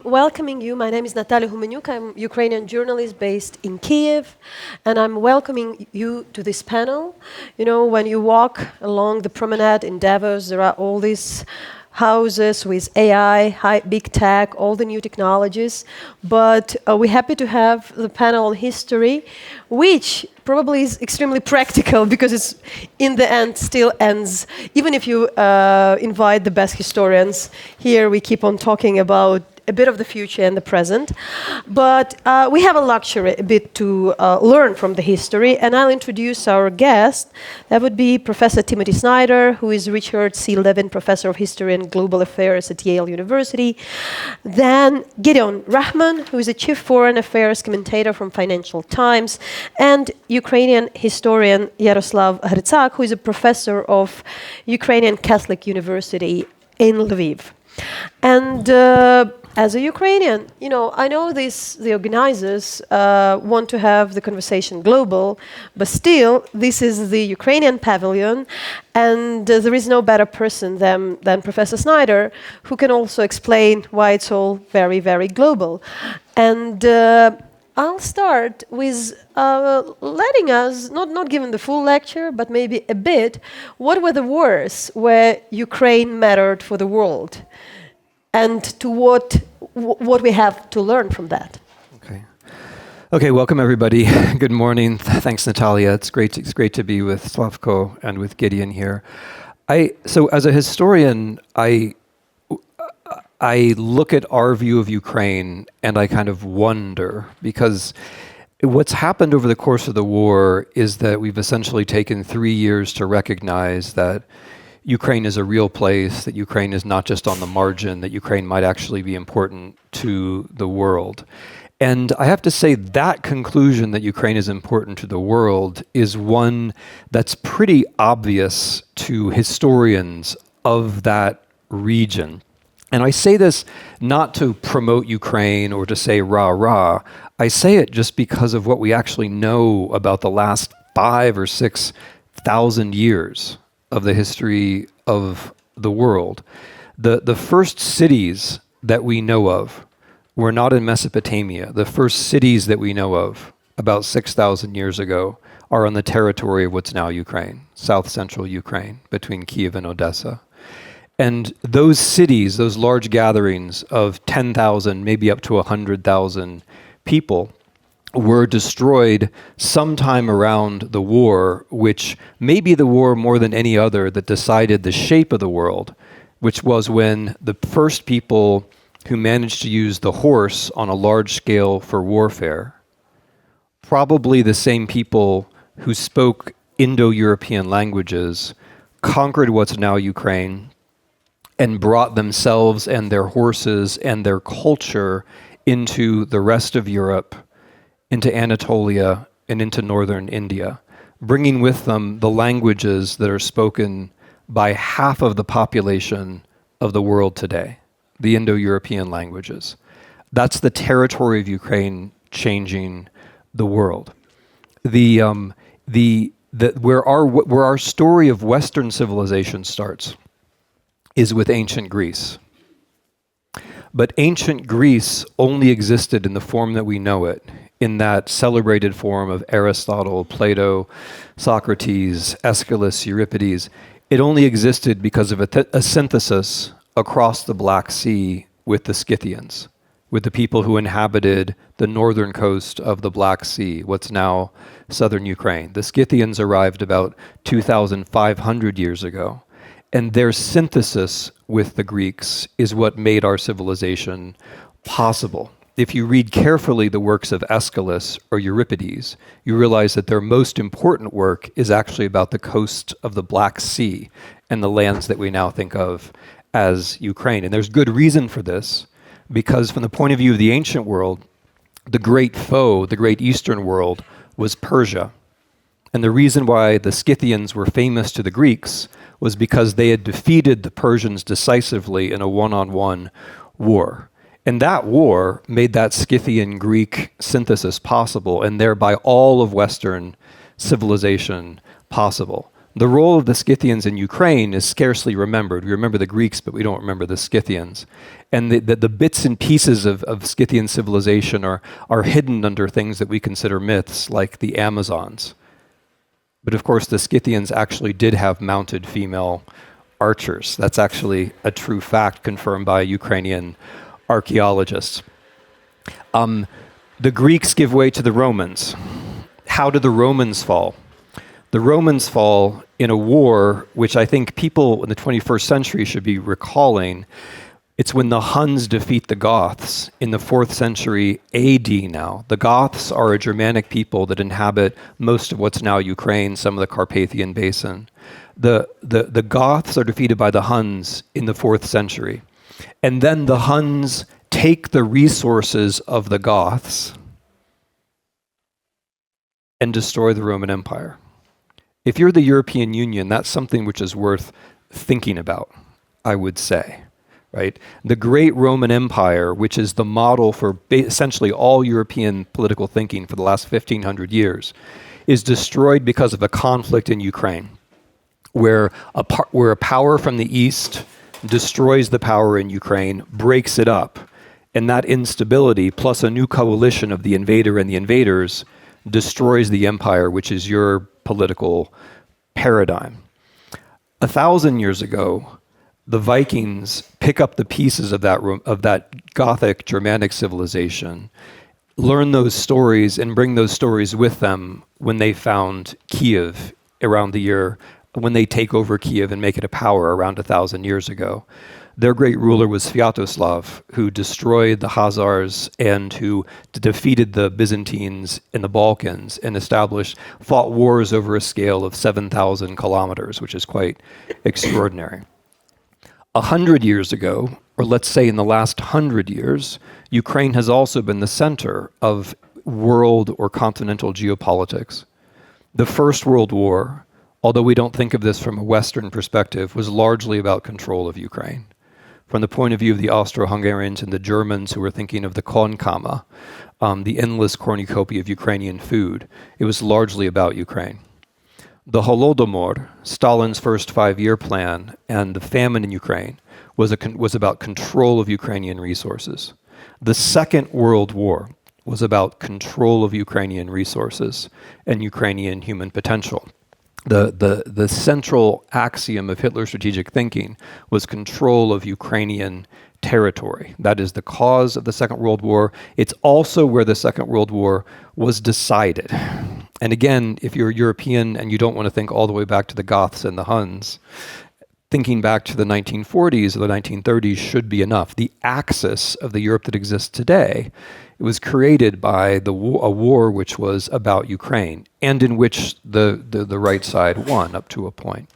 welcoming you. My name is Natalia Humenyuk. I'm a Ukrainian journalist based in Kiev, and I'm welcoming you to this panel. You know, when you walk along the promenade in Davos, there are all these houses with AI, big tech, all the new technologies. But we're happy to have the panel on history, which probably is extremely practical because it's, in the end, still ends. Even if you invite the best historians, here we keep on talking about a bit of the future and the present. But we have a luxury a bit to learn from the history, and I'll introduce our guest. That would be Professor Timothy Snyder, who is Richard C. Levin Professor of History and Global Affairs at Yale University. Then Gideon Rachman, who is a Chief Foreign Affairs Commentator from Financial Times, and Ukrainian historian Yaroslav Hrytsak, who is a Professor of Ukrainian Catholic University in Lviv. And as a Ukrainian, you know, I know the organizers want to have the conversation global, but still, this is the Ukrainian pavilion, and there is no better person than Professor Snyder, who can also explain why it's all very, very global. And I'll start with letting us, not giving the full lecture, but maybe a bit, what were the wars where Ukraine mattered for the world? And to what we have to learn from that. Okay. Welcome everybody. Good morning. Thanks, Natalia. It's great to be with Slavko and with Gideon here. So as a historian, I look at our view of Ukraine and I kind of wonder, because what's happened over the course of the war is that we've essentially taken 3 years to recognize that Ukraine is a real place, that Ukraine is not just on the margin, that Ukraine might actually be important to the world. And I have to say that conclusion that Ukraine is important to the world is one that's pretty obvious to historians of that region. And I say this not to promote Ukraine or to say rah rah. I say it just because of what we actually know about the last 5,000 or 6,000 years of the history of the world. The first cities that we know of were not in Mesopotamia. The first cities that we know of about 6,000 years ago are on the territory of what's now Ukraine, south-central Ukraine, between Kiev and Odessa. And those cities, those large gatherings of 10,000, maybe up to 100,000 people, were destroyed sometime around the war, which may be the war more than any other that decided the shape of the world, which was when the first people who managed to use the horse on a large scale for warfare, probably the same people who spoke Indo-European languages, conquered what's now Ukraine and brought themselves and their horses and their culture into the rest of Europe, into Anatolia, and into northern India, bringing with them the languages that are spoken by half of the population of the world today, the Indo-European languages. That's the territory of Ukraine changing the world. Where our story of Western civilization starts is with ancient Greece. But ancient Greece only existed in the form that we know it, in that celebrated form of Aristotle, Plato, Socrates, Aeschylus, Euripides. It only existed because of a synthesis across the Black Sea with the Scythians, with the people who inhabited the northern coast of the Black Sea, what's now southern Ukraine. The Scythians arrived about 2,500 years ago, and their synthesis with the Greeks is what made our civilization possible. If you read carefully the works of Aeschylus or Euripides, you realize that their most important work is actually about the coast of the Black Sea and the lands that we now think of as Ukraine. And there's good reason for this, because from the point of view of the ancient world, the great foe, the great Eastern world, was Persia. And the reason why the Scythians were famous to the Greeks was because they had defeated the Persians decisively in a one-on-one war. And that war made that Scythian-Greek synthesis possible, and thereby all of Western civilization possible. The role of the Scythians in Ukraine is scarcely remembered. We remember the Greeks, but we don't remember the Scythians. And the bits and pieces of Scythian civilization are hidden under things that we consider myths, like the Amazons. But of course, the Scythians actually did have mounted female archers. That's actually a true fact confirmed by Ukrainian archaeologists. The Greeks give way to the Romans. How did the Romans fall? The Romans fall in a war which I think people in the 21st century should be recalling. It's when the Huns defeat the Goths in the 4th century AD now. The Goths are a Germanic people that inhabit most of what's now Ukraine, some of the Carpathian Basin. The Goths are defeated by the Huns in the 4th century. And then the Huns take the resources of the Goths and destroy the Roman Empire. If you're the European Union, that's something which is worth thinking about, I would say, right? The great Roman Empire, which is the model for essentially all European political thinking for the last 1,500 years, is destroyed because of a conflict in Ukraine, where a power from the east destroys the power in Ukraine, breaks it up, and that instability, plus a new coalition of the invader and the invaders, destroys the empire, which is your political paradigm. 1,000 years ago, the Vikings pick up the pieces of that Gothic Germanic civilization, learn those stories, and bring those stories with them when they found Kiev around the year, when they take over Kiev and make it a power around 1,000 years ago. Their great ruler was Sviatoslav, who destroyed the Khazars and who defeated the Byzantines in the Balkans and fought wars over a scale of 7,000 kilometers, which is quite extraordinary. 100 years ago, or let's say in the last 100 years, Ukraine has also been the center of world or continental geopolitics. The First World War, although we don't think of this from a Western perspective, was largely about control of Ukraine. From the point of view of the Austro-Hungarians and the Germans who were thinking of the Kornkama, the endless cornucopia of Ukrainian food, it was largely about Ukraine. The Holodomor, Stalin's first 5-year plan, and the famine in Ukraine was about control of Ukrainian resources. The Second World War was about control of Ukrainian resources and Ukrainian human potential. The central axiom of Hitler's strategic thinking was control of Ukrainian territory. That is the cause of the Second World War. It's also where the Second World War was decided. And again, if you're European and you don't want to think all the way back to the Goths and the Huns, thinking back to the 1940s or the 1930s should be enough. The axis of the Europe that exists today, it was created by a war which was about Ukraine, and in which the right side won up to a point.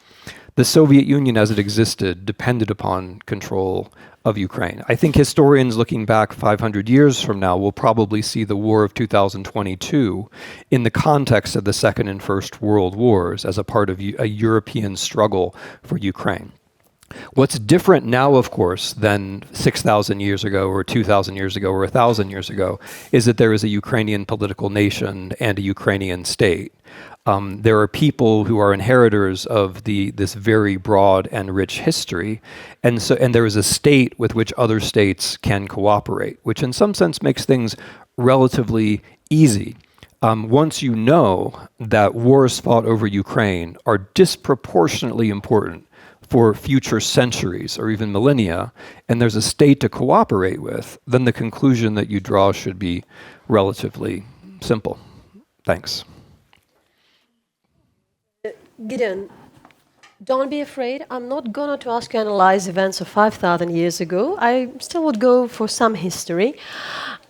The Soviet Union as it existed depended upon control of Ukraine. I think historians looking back 500 years from now will probably see the war of 2022 in the context of the Second and First World Wars as a part of a European struggle for Ukraine. What's different now, of course, than 6,000 years ago or 2,000 years ago or 1,000 years ago is that there is a Ukrainian political nation and a Ukrainian state. There are people who are inheritors of this very broad and rich history, and there is a state with which other states can cooperate, which in some sense makes things relatively easy. Once you know that wars fought over Ukraine are disproportionately important for future centuries or even millennia, and there's a state to cooperate with, then the conclusion that you draw should be relatively simple. Thanks. Gideon, don't be afraid. I'm not going to ask you to analyze events of 5,000 years ago. I still would go for some history.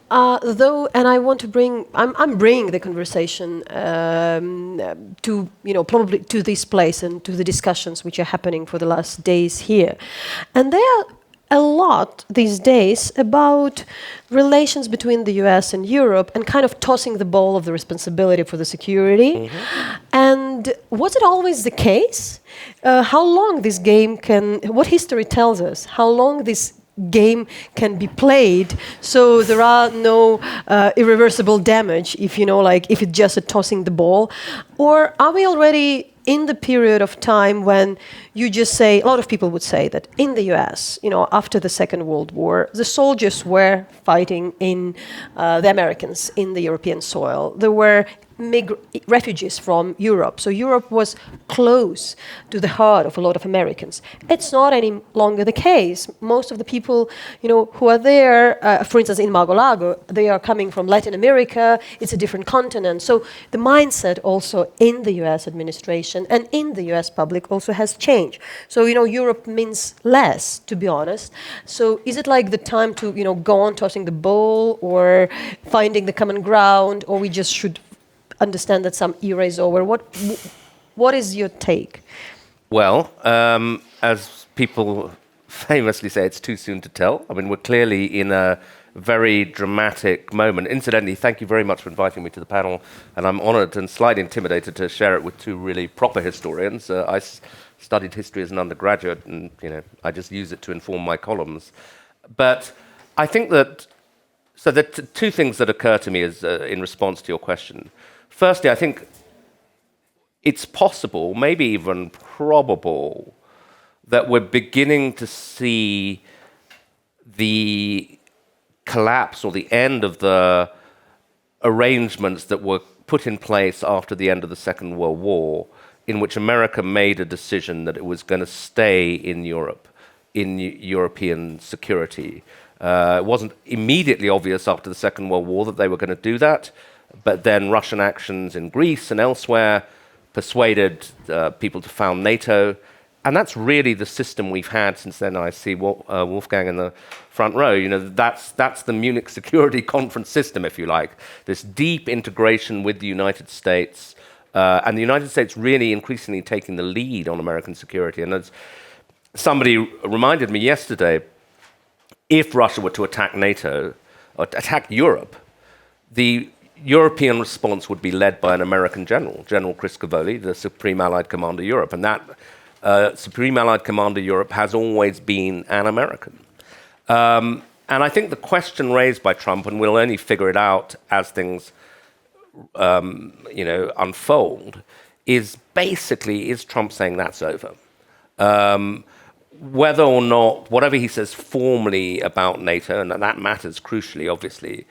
And I want to I'm bringing the conversation to, probably to this place and to the discussions which are happening for the last days here. And there are a lot these days about relations between the US and Europe and kind of tossing the ball of the responsibility for the security. Mm-hmm. And was it always the case? How long this game what history tells us, how long this game can be played so there are no irreversible damage if it's just a tossing the ball? Or are we already in the period of time when you just say, a lot of people would say that in the US, after the Second World War, the soldiers were fighting in the Americans in the European soil. There were refugees from Europe. So Europe was close to the heart of a lot of Americans. It's not any longer the case. Most of the people, who are there, for instance, in Mago Lago, they are coming from Latin America. It's a different continent. So the mindset also in the US administration and in the US public also has changed. So, Europe means less, to be honest. So is it like the time to, go on tossing the ball or finding the common ground, or we just should understand that some era is over? What is your take? Well, as people famously say, it's too soon to tell. I mean, we're clearly in a very dramatic moment. Incidentally, thank you very much for inviting me to the panel, and I'm honored and slightly intimidated to share it with two really proper historians. I studied history as an undergraduate, and I just use it to inform my columns. But I think that, so there are two things that occur to me as in response to your question. Firstly, I think it's possible, maybe even probable, that we're beginning to see the collapse or the end of the arrangements that were put in place after the end of the Second World War, in which America made a decision that it was going to stay in Europe, in European security. It wasn't immediately obvious after the Second World War that they were going to do that, but then Russian actions in Greece and elsewhere persuaded people to found NATO. And that's really the system we've had since then. I see Wolfgang in the front row. That's the Munich Security Conference system, if you like. This deep integration with the United States, and the United States really increasingly taking the lead on American security. And as somebody reminded me yesterday, if Russia were to attack NATO, or attack Europe, the European response would be led by an American general, General Chris Cavoli, the Supreme Allied Commander Europe. And that Supreme Allied Commander Europe has always been an American. And I think the question raised by Trump, and we'll only figure it out as things unfold, is basically, is Trump saying that's over? Whether or not, whatever he says formally about NATO, and that matters crucially, obviously,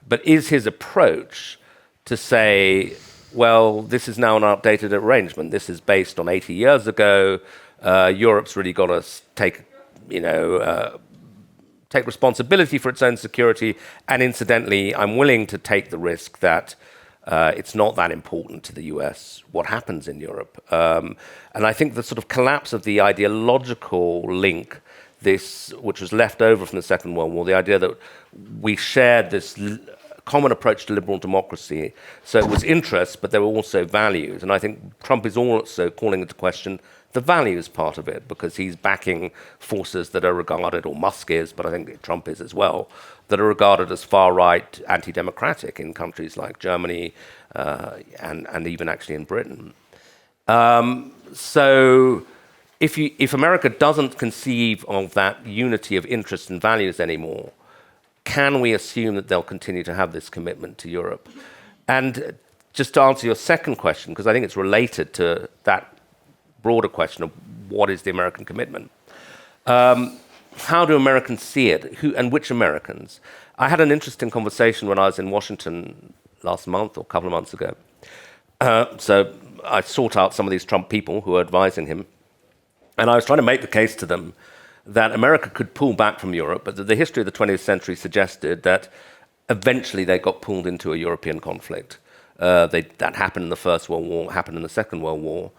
but is his approach to say, well, this is now an outdated arrangement. This is based on 80 years ago. Europe's really got to take responsibility for its own security. And incidentally, I'm willing to take the risk that it's not that important to the US what happens in Europe. And I think the sort of collapse of the ideological link, which was left over from the Second World War, the idea that we shared this common approach to liberal democracy. So it was interests, but there were also values. And I think Trump is also calling into question the values part of it, because he's backing forces that are regarded, or Musk is, but I think Trump is as well, that are regarded as far-right, anti-democratic in countries like Germany and even actually in Britain. So if America doesn't conceive of that unity of interests and values anymore, can we assume that they'll continue to have this commitment to Europe? And just to answer your second question, because I think it's related to that broader question of what is the American commitment. How do Americans see it? Who and which Americans? I had an interesting conversation when I was in Washington last month or a couple of months ago. So I sought out some of these Trump people who were advising him, and I was trying to make the case to them that America could pull back from Europe, but that the history of the 20th century suggested that eventually they got pulled into a European conflict. That happened in the First World War, happened in the Second World War,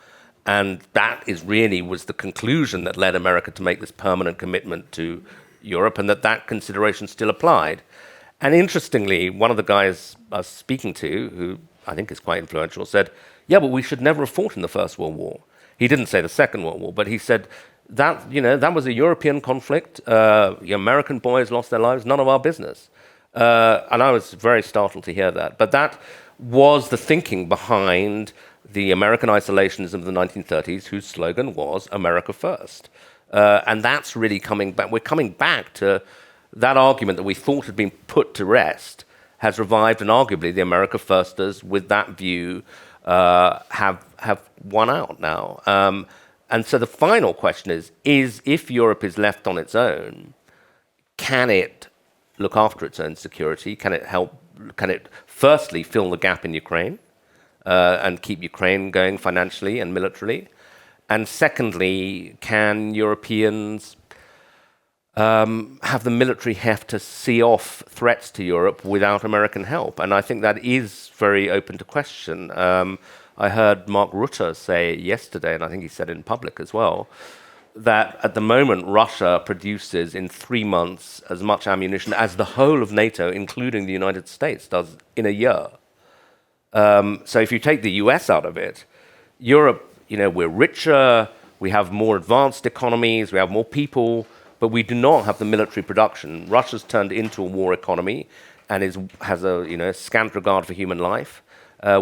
and that was the conclusion that led America to make this permanent commitment to Europe, and that consideration still applied. And interestingly, one of the guys I was speaking to, who I think is quite influential, said, yeah, but we should never have fought in the First World War. He didn't say the Second World War, but he said, that was a European conflict. The American boys lost their lives, none of our business. And I was very startled to hear that. But that was the thinking behind the American isolationism of the 1930s, whose slogan was America First. And that's really coming back. We're coming back to that argument that we thought had been put to rest, has revived, and arguably the America Firsters with that view have have won out now. And so the final question is if Europe is left on its own, can it look after its own security? Can it firstly fill the gap in Ukraine and keep Ukraine going financially and militarily? And secondly, can Europeans have the military heft to see off threats to Europe without American help? And I think that is very open to question. I heard Mark Rutte say yesterday, and I think he said it in public as well, that at the moment Russia produces in 3 months as much ammunition as the whole of NATO, including the United States, does in a year. So if you take the US out of it, Europe, we're richer, we have more advanced economies, we have more people, but we do not have the military production. Russia's turned into a war economy and has a scant regard for human life.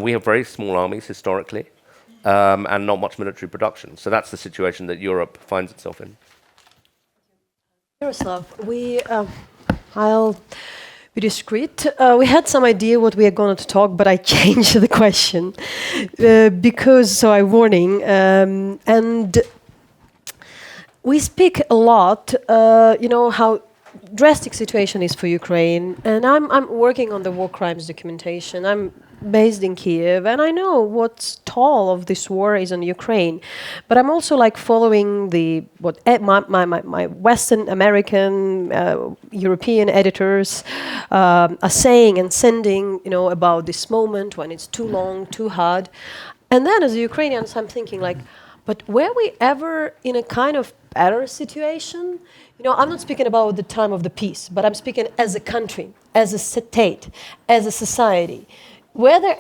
We have very small armies historically, and not much military production. So that's the situation that Europe finds itself in. Yaroslav, I'll be discreet. We had some idea what we are going to talk, but I changed the question so I'm warning. And we speak a lot, how drastic situation is for Ukraine, and I'm working on the war crimes documentation. I'm based in Kiev, and I know what toll of this war is on Ukraine. But I'm also following my Western American, European editors are saying and sending, about this moment when it's too long, too hard. And then as a Ukrainian, I'm thinking but were we ever in a kind of better situation? I'm not speaking about the time of the peace, but I'm speaking as a country, as a state, as a society. Were there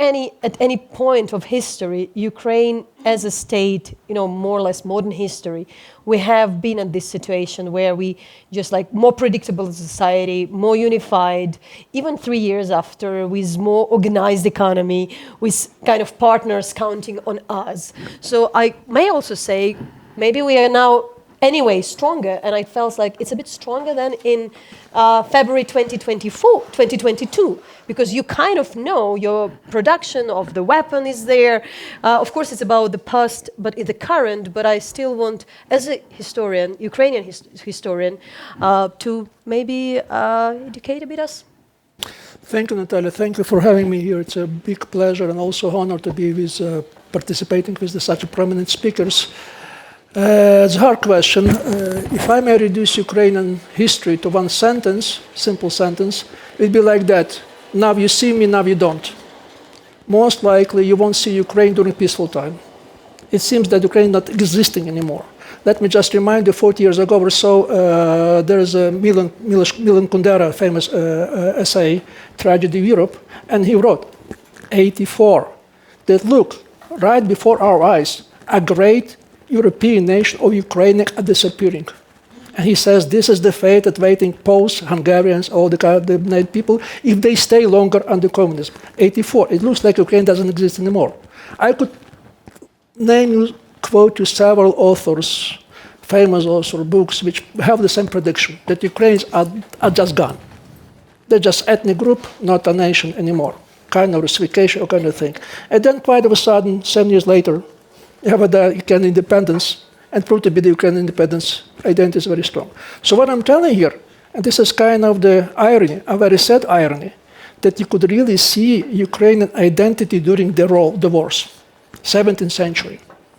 at any point of history, Ukraine as a state, more or less modern history, we have been in this situation where we just more predictable society, more unified, even 3 years after, with more organized economy, with kind of partners counting on us. So I may also say maybe we are now anyway stronger, and I felt it's a bit stronger than in February 2022, because you kind of know your production of the weapon is there. Of course, it's about the past, but in the current. But I still want, as a historian, Ukrainian historian, to maybe educate a bit us. Thank you, Natalia. Thank you for having me here. It's a big pleasure and also honor to be participating with such prominent speakers. It's a hard question. If I may reduce Ukrainian history to one sentence, simple sentence, it'd be like that. Now you see me, now you don't. Most likely you won't see Ukraine during peaceful time. It seems that Ukraine is not existing anymore. Let me just remind you, 40 years ago or so, there is a Milan Kundera famous essay, Tragedy of Europe, and he wrote, 84, that look, right before our eyes, a great European nation of Ukraine are disappearing. And he says this is the fate awaiting Poles, Hungarians, all the people, if they stay longer under communism. 84, it looks like Ukraine doesn't exist anymore. I could quote you several authors, famous authors, books, which have the same prediction, that Ukrainians are just gone. They're just ethnic group, not a nation anymore. Kind of russification, kind of thing. And then quite of a sudden, 7 years later, you have the Ukrainian independence, and proved to be the Ukrainian independence identity is very strong. So what I'm telling here, and this is kind of the irony, a very sad irony, that you could really see Ukrainian identity during the wars, 17th century.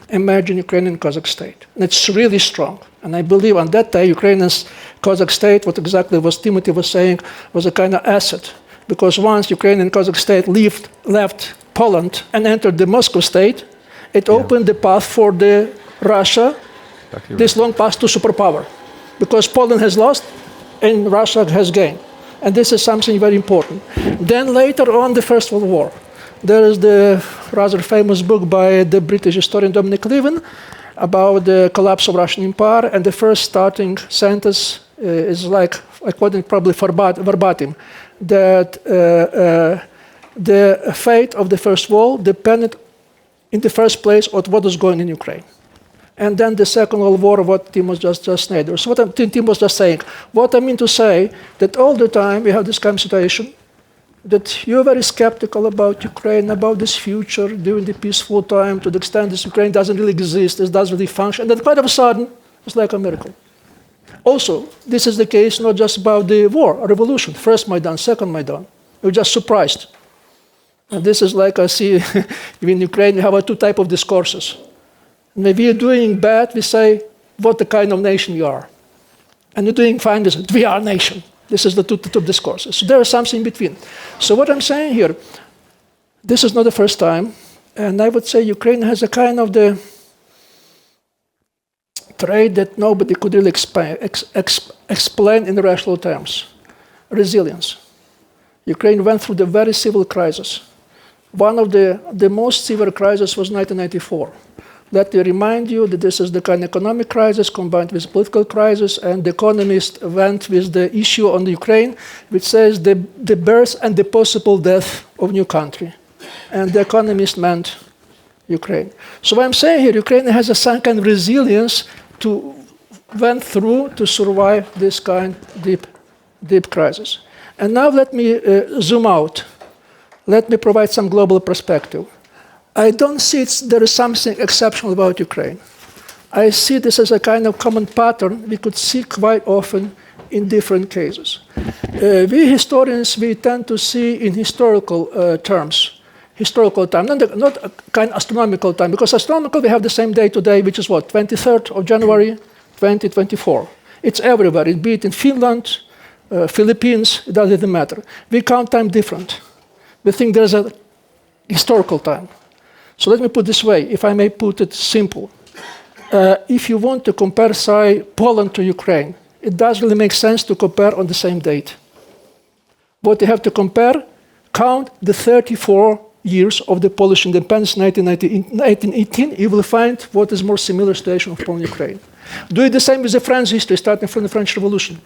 Imagine Ukrainian Kazakh state. And it's really strong. And I believe on that day, Ukrainian Kazakh state, what exactly was Timothy was saying, was a kind of asset. Because once Ukrainian Kazakh state left Poland and entered the Moscow state, it opened the path for the Russia, this long path to superpower. Because Poland has lost and Russia has gained. And this is something very important. Then later on, the First World War. There is the rather famous book by the British historian Dominic Levin about the collapse of Russian Empire, and the first starting sentence is according probably verbatim, that the fate of the First World depended in the first place on what was going on in Ukraine. And then the Second World War, what Tim was just Snyder. So Tim was just saying, what I mean to say, that all the time we have this kind of situation, that you're very skeptical about Ukraine, about this future during the peaceful time, to the extent that Ukraine doesn't really exist, it doesn't really function, and then quite of a sudden, it's like a miracle. Also, this is the case not just about the war or revolution, first Maidan, second Maidan. You're just surprised. And this is like I see in Ukraine, we have two types of discourses. And when we are doing bad, we say, what the kind of nation you are. And you're doing fine, we say, we are a nation. This is the two discourses. So there is something in between. So what I'm saying here, this is not the first time, and I would say Ukraine has a kind of the trait that nobody could really explain in rational terms. Resilience. Ukraine went through the very severe crisis. One of the most severe crises was 1994. Let me remind you that this is the kind of economic crisis combined with political crisis, and the Economist went with the issue on the Ukraine, which says the birth and the possible death of new country. And the Economist meant Ukraine. So what I'm saying here, Ukraine has a some kind of resilience to went through to survive this kind of deep crisis. And now let me zoom out. Let me provide some global perspective. I don't see there is something exceptional about Ukraine. I see this as a kind of common pattern we could see quite often in different cases. We historians, we tend to see in historical terms, historical time, not a kind of astronomical time, because astronomical we have the same day today, which is what, 23rd of January 2024. It's everywhere, be it in Finland, Philippines, it doesn't matter. We count time different. We think there's a historical time. So let me put it this way, if I may put it simple. If you want to compare, say, Poland to Ukraine, it does really make sense to compare on the same date. What you have to compare, count the 34 years of the Polish independence, 1918, you will find what is more similar situation of Poland and Ukraine. Do it the same with the French history, starting from the French Revolution.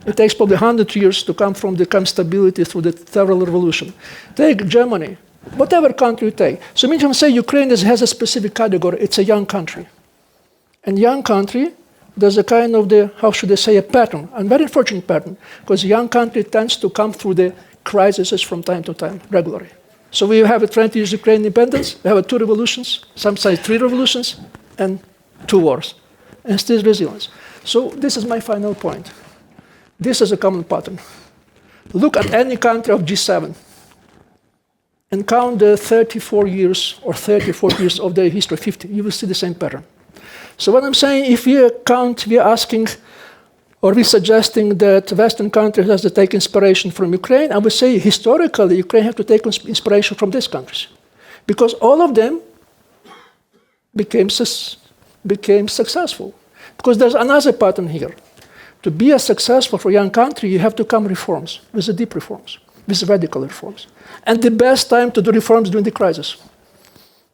It takes probably 100 years to come from the stability through the Federal Revolution. Take Germany. Whatever country you take. So I mean, when I say Ukraine has a specific category, it's a young country. And young country, there's a kind of how should I say, a pattern, a very unfortunate pattern, because young country tends to come through the crises from time to time, regularly. So we have a 20 years Ukraine independence, we have 2 revolutions, some say 3 revolutions, and 2 wars, and still resilience. So this is my final point. This is a common pattern. Look at any country of G7, and count the 34 years or 34 years of their history, 50, you will see the same pattern. So what I'm saying, if we count, we are asking, or we're suggesting that Western countries have to take inspiration from Ukraine, I would say historically Ukraine has to take inspiration from these countries. Because all of them became successful. Because there's another pattern here. To be a successful for a young country, you have to come reforms, with the deep reforms, with radical reforms. And the best time to do reforms during the crisis.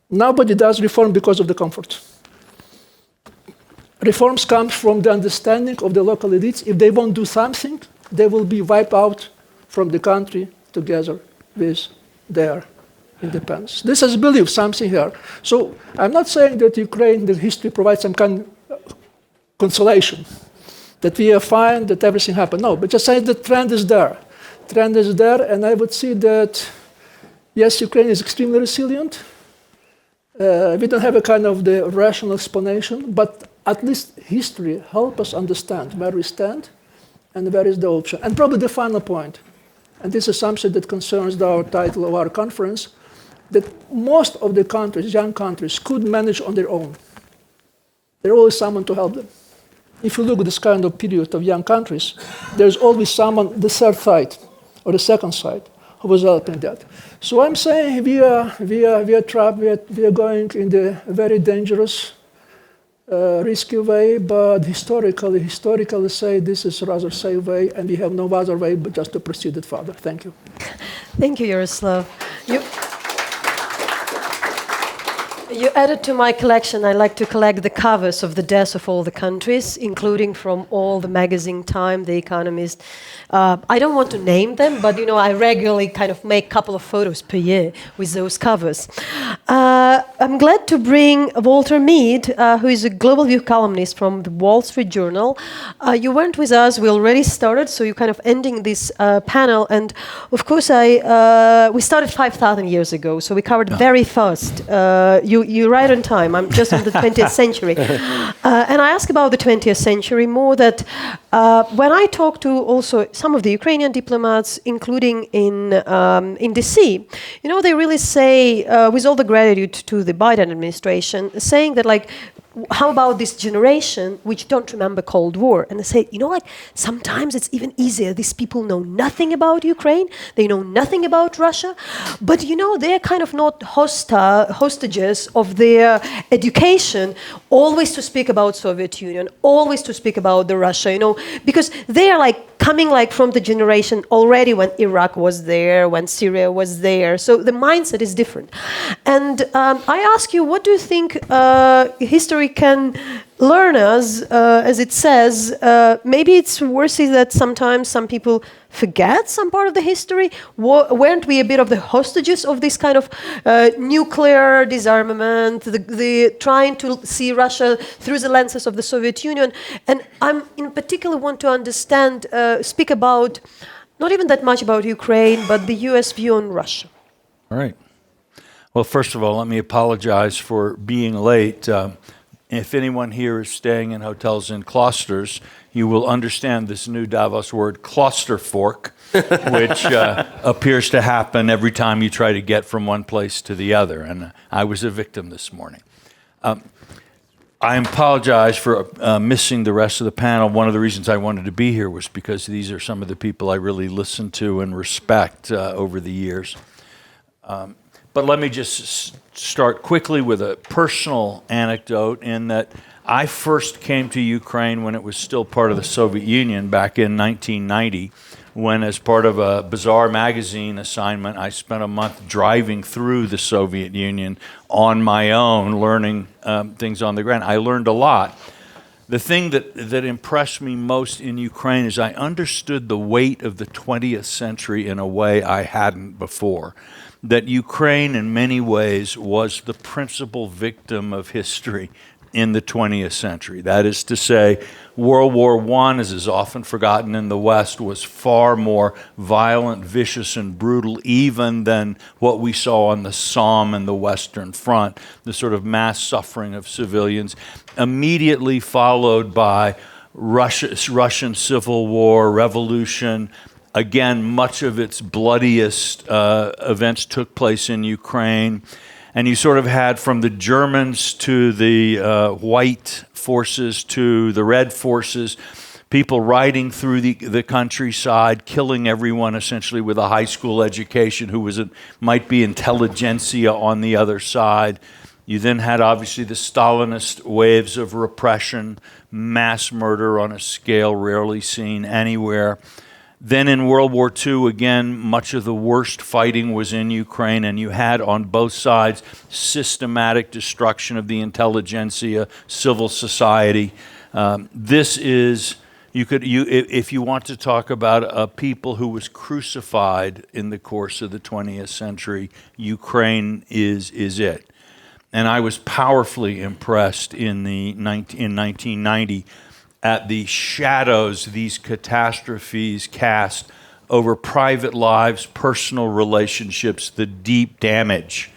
Nobody does reform because of the comfort. Reforms come from the understanding of the local elites. If they won't do something, they will be wiped out from the country together with their independence. This is belief, something here. So I'm not saying that Ukraine, the history provides some kind of consolation, that we are fine, that everything happened. No, but just saying the trend is there. Trend is there, and I would see that, yes, Ukraine is extremely resilient. We don't have a kind of the rational explanation, but at least history helps us understand where we stand and where is the option. And probably the final point, and this is something that concerns our title of our conference, that most of the countries, young countries, could manage on their own. There's always someone to help them. If you look at this kind of period of young countries, there's always someone, the third side, or the second side, who was helping that. So I'm saying we are trapped, we are going in the very dangerous, risky way, but historically say this is a rather safe way, and we have no other way but just to proceed it further. Thank you. You added to my collection. I like to collect the covers of the deaths of all the countries, including from all the magazine Time, The Economist. I don't want to name them, but I regularly kind of make a couple of photos per year with those covers. I'm glad to bring Walter Mead, who is a Global View columnist from the Wall Street Journal. You weren't with us. We already started, so you're kind of ending this panel. And of course, we started 5,000 years ago, so we covered very fast. You're right on time. I'm just on the 20th century. And I ask about the 20th century more that when I talk to also some of the Ukrainian diplomats, including in DC, they really say, with all the gratitude to the Biden administration, saying that, like, how about this generation which don't remember Cold War? And they say, sometimes it's even easier. These people know nothing about Ukraine. They know nothing about Russia. But, they're kind of not hostages of their education, always to speak about Soviet Union, always to speak about the Russia, because they are coming from the generation already when Iraq was there, when Syria was there. So the mindset is different. And I ask you, what do you think history can learn us, as it says? Maybe it's worse that sometimes some people forget some part of the history. Weren't we a bit of the hostages of this kind of nuclear disarmament, the trying to see Russia through the lenses of the Soviet Union? And I'm in particular want to understand, speak about, not even that much about Ukraine, but the US view on Russia. All right. Well, first of all, let me apologize for being late. If anyone here is staying in hotels in clusters, you will understand this new Davos word, clusterfork, which appears to happen every time you try to get from one place to the other. And I was a victim this morning. I apologize for missing the rest of the panel. One of the reasons I wanted to be here was because these are some of the people I really listen to and respect over the years. But let me just start quickly with a personal anecdote in that I first came to Ukraine when it was still part of the Soviet Union back in 1990, when as part of a Bazaar magazine assignment, I spent a month driving through the Soviet Union on my own, learning things on the ground. I learned a lot. The thing that impressed me most in Ukraine is I understood the weight of the 20th century in a way I hadn't before. That Ukraine, in many ways, was the principal victim of history in the 20th century. That is to say, World War I, as is often forgotten in the West, was far more violent, vicious, and brutal even than what we saw on the Somme and the Western Front, the sort of mass suffering of civilians, immediately followed by Russian Civil War, revolution. Again, much of its bloodiest events took place in Ukraine. And you sort of had from the Germans to the white forces to the red forces, people riding through the countryside, killing everyone essentially with a high school education who might be intelligentsia on the other side. You then had obviously the Stalinist waves of repression, mass murder on a scale rarely seen anywhere. Then in World War II, again, much of the worst fighting was in Ukraine, and you had on both sides systematic destruction of the intelligentsia, civil society. This is, if you want to talk about a people who was crucified in the course of the 20th century, Ukraine is it. And I was powerfully impressed in 1990 at the shadows these catastrophes cast over private lives, personal relationships, the deep damage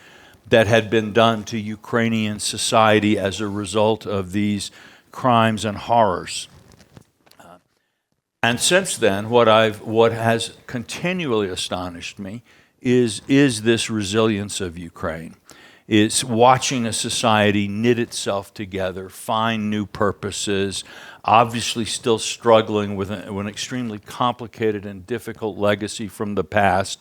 that had been done to Ukrainian society as a result of these crimes and horrors. And since then, what has continually astonished me is this resilience of Ukraine. Is watching a society knit itself together, find new purposes, obviously still struggling with an extremely complicated and difficult legacy from the past,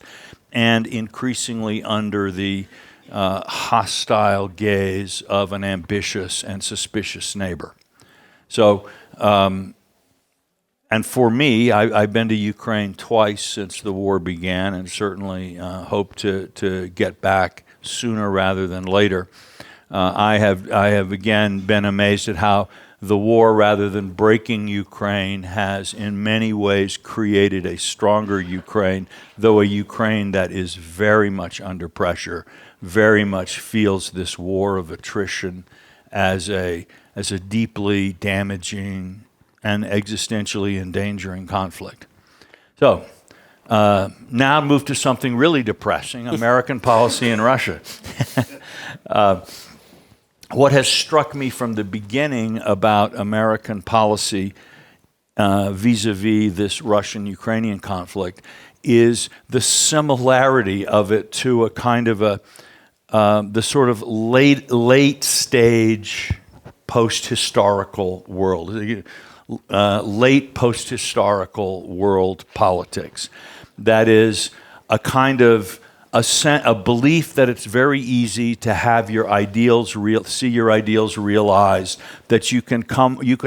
and increasingly under the hostile gaze of an ambitious and suspicious neighbor. So, and for me, I've been to Ukraine twice since the war began, and certainly hope to get back sooner rather than later. I have again been amazed at how the war, rather than breaking Ukraine, has in many ways created a stronger Ukraine, though a Ukraine that is very much under pressure, very much feels this war of attrition as a deeply damaging and existentially endangering conflict. So, now move to something really depressing, American policy in Russia. What has struck me from the beginning about American policy vis-a-vis this Russian-Ukrainian conflict is the similarity of it to a kind of the sort of late stage post-historical world, late post-historical world politics. That is a kind of a belief that it's very easy to have your ideals see your ideals realized, that you can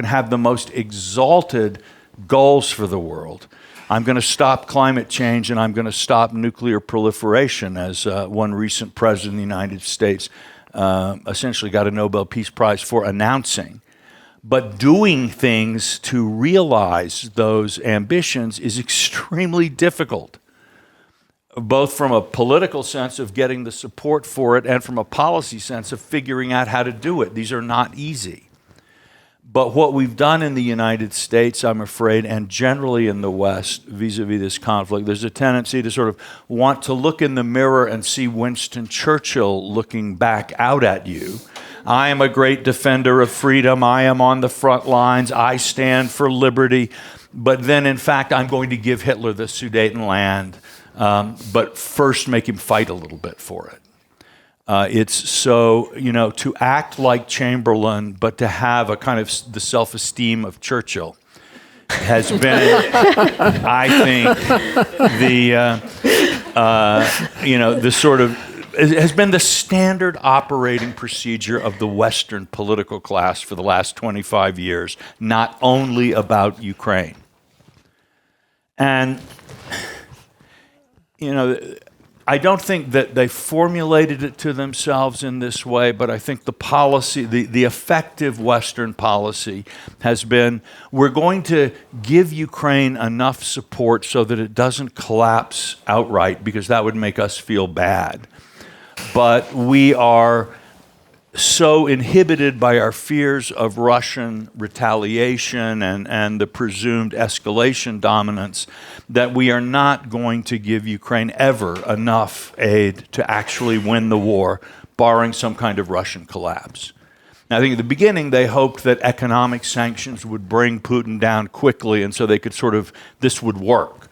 have the most exalted goals for the world. I'm going to stop climate change and I'm going to stop nuclear proliferation, as one recent president of the United States essentially got a Nobel Peace Prize for announcing. But doing things to realize those ambitions is extremely difficult, both from a political sense of getting the support for it and from a policy sense of figuring out how to do it. These are not easy. But what we've done in the United States, I'm afraid, and generally in the West, vis-a-vis this conflict, there's a tendency to sort of want to look in the mirror and see Winston Churchill looking back out at you. I am a great defender of freedom. I am on the front lines. I stand for liberty. But then, in fact, I'm going to give Hitler the Sudetenland. But first make him fight a little bit for it. It's so, to act like Chamberlain, but to have a kind of the self-esteem of Churchill has been, I think, the sort of, it has been the standard operating procedure of the Western political class for the last 25 years, not only about Ukraine. And I don't think that they formulated it to themselves in this way, but I think the policy, the effective Western policy has been, we're going to give Ukraine enough support so that it doesn't collapse outright, because that would make us feel bad. But we are so inhibited by our fears of Russian retaliation and the presumed escalation dominance that we are not going to give Ukraine ever enough aid to actually win the war, barring some kind of Russian collapse. Now, I think at the beginning they hoped that economic sanctions would bring Putin down quickly, and so they could this would work.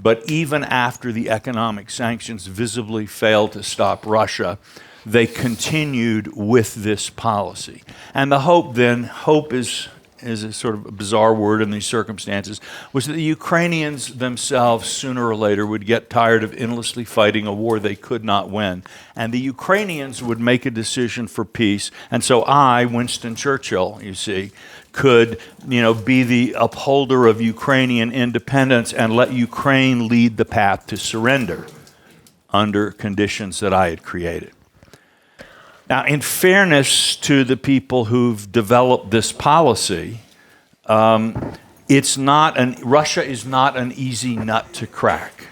But even after the economic sanctions visibly failed to stop Russia, they continued with this policy. And the hope is a sort of a bizarre word in these circumstances, was that the Ukrainians themselves sooner or later would get tired of endlessly fighting a war they could not win. And the Ukrainians would make a decision for peace. And so I, Winston Churchill, you see, could be the upholder of Ukrainian independence and let Ukraine lead the path to surrender under conditions that I had created. Now, in fairness to the people who've developed this policy, Russia is not an easy nut to crack.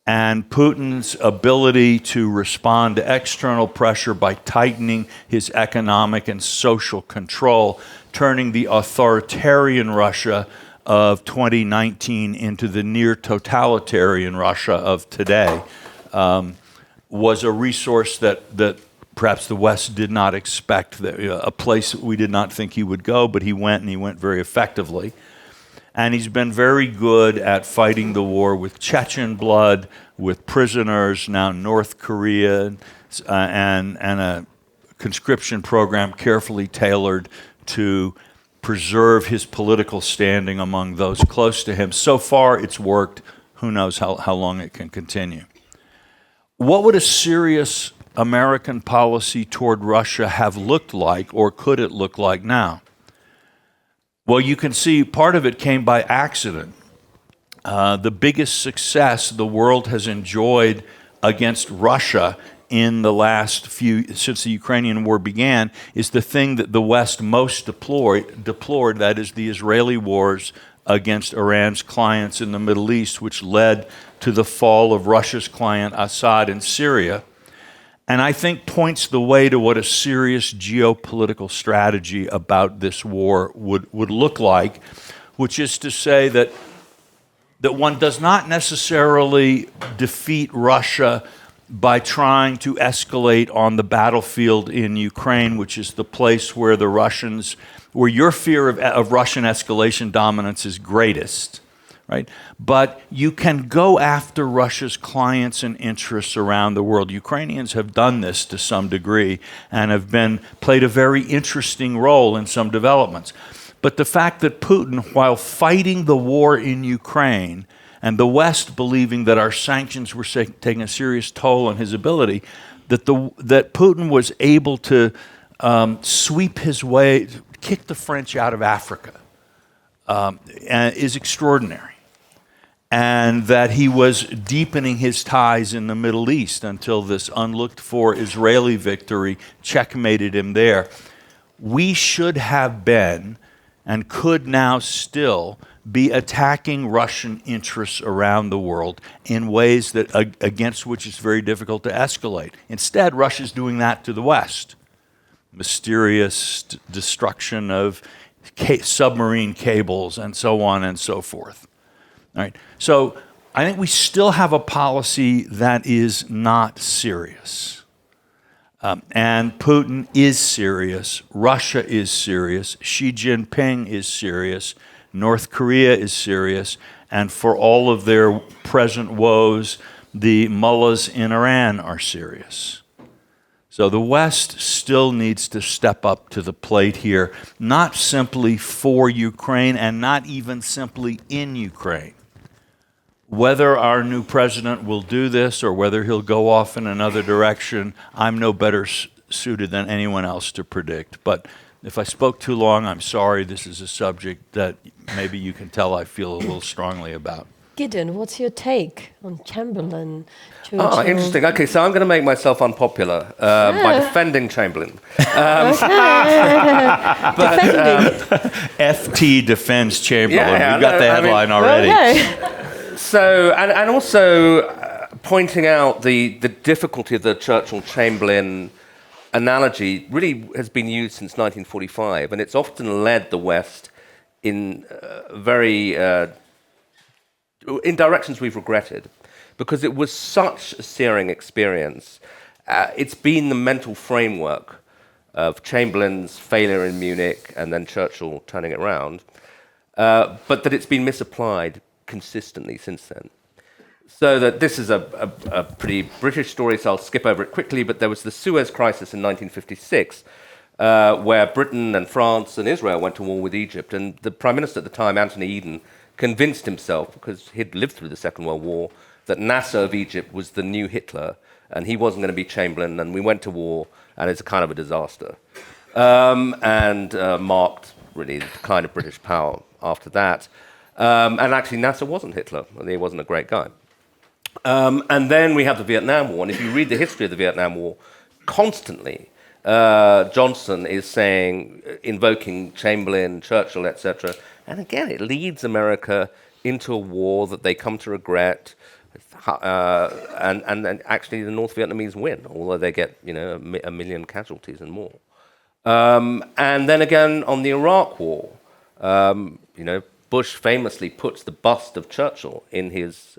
And Putin's ability to respond to external pressure by tightening his economic and social control, turning the authoritarian Russia of 2019 into the near totalitarian Russia of today, was a resource that perhaps the West did not expect, a place that we did not think he would go, but he went, and he went very effectively. And he's been very good at fighting the war with Chechen blood, with prisoners, now North Korea, and a conscription program carefully tailored to preserve his political standing among those close to him. So far, it's worked. Who knows how long it can continue. What would a serious American policy toward Russia have looked like, or could it look like now? Well, you can see part of it came by accident. The biggest success the world has enjoyed against Russia in the last since the Ukrainian war began, is the thing that the West most deplored, that is the Israeli wars against Iran's clients in the Middle East, which led to the fall of Russia's client Assad in Syria. And I think points the way to what a serious geopolitical strategy about this war would look like, which is to say that one does not necessarily defeat Russia by trying to escalate on the battlefield in Ukraine, which is the place where where your fear of Russian escalation dominance is greatest, right? But you can go after Russia's clients and interests around the world. Ukrainians have done this to some degree and have played a very interesting role in some developments. But the fact that Putin, while fighting the war in Ukraine, and the West believing that our sanctions were taking a serious toll on his ability, that Putin was able to sweep his way, kick the French out of Africa, is extraordinary. And that he was deepening his ties in the Middle East until this unlooked-for Israeli victory checkmated him there. We should have been, and could now still be, attacking Russian interests around the world in ways that against which it's very difficult to escalate. Instead, Russia's doing that to the West. Mysterious destruction of submarine cables and so on and so forth. All right. So I think we still have a policy that is not serious. And Putin is serious. Russia is serious. Xi Jinping is serious. North Korea is serious. And for all of their present woes, the mullahs in Iran are serious. So the West still needs to step up to the plate here, not simply for Ukraine and not even simply in Ukraine. Whether our new president will do this or whether he'll go off in another direction, I'm no better suited than anyone else to predict. But if I spoke too long, I'm sorry. This is a subject that maybe you can tell I feel a little strongly about. Gideon, what's your take on Chamberlain? Churchill? Oh, interesting. Okay, so I'm going to make myself unpopular by defending Chamberlain. FT defends Chamberlain. Yeah, We've got the headline already. Okay. So, and also pointing out the difficulty of the Churchill-Chamberlain analogy really has been used since 1945, and it's often led the West in in directions we've regretted, because it was such a searing experience. It's been the mental framework of Chamberlain's failure in Munich and then Churchill turning it around, but that it's been misapplied consistently since then. So that this is a pretty British story, so I'll skip over it quickly, but there was the Suez Crisis in 1956, where Britain and France and Israel went to war with Egypt, and the Prime Minister at the time, Anthony Eden, convinced himself, because he'd lived through the Second World War, that Nasser of Egypt was the new Hitler, and he wasn't going to be Chamberlain, and we went to war, and it's kind of a disaster. And marked, really, the decline of British power after that. And actually, Nasser wasn't Hitler, and he wasn't a great guy. And then we have the Vietnam War, and if you read the history of the Vietnam War, constantly Johnson is invoking Chamberlain, Churchill, etc. And again, it leads America into a war that they come to regret, and actually the North Vietnamese win, although they get a million casualties and more. And then again on the Iraq War, Bush famously puts the bust of Churchill in his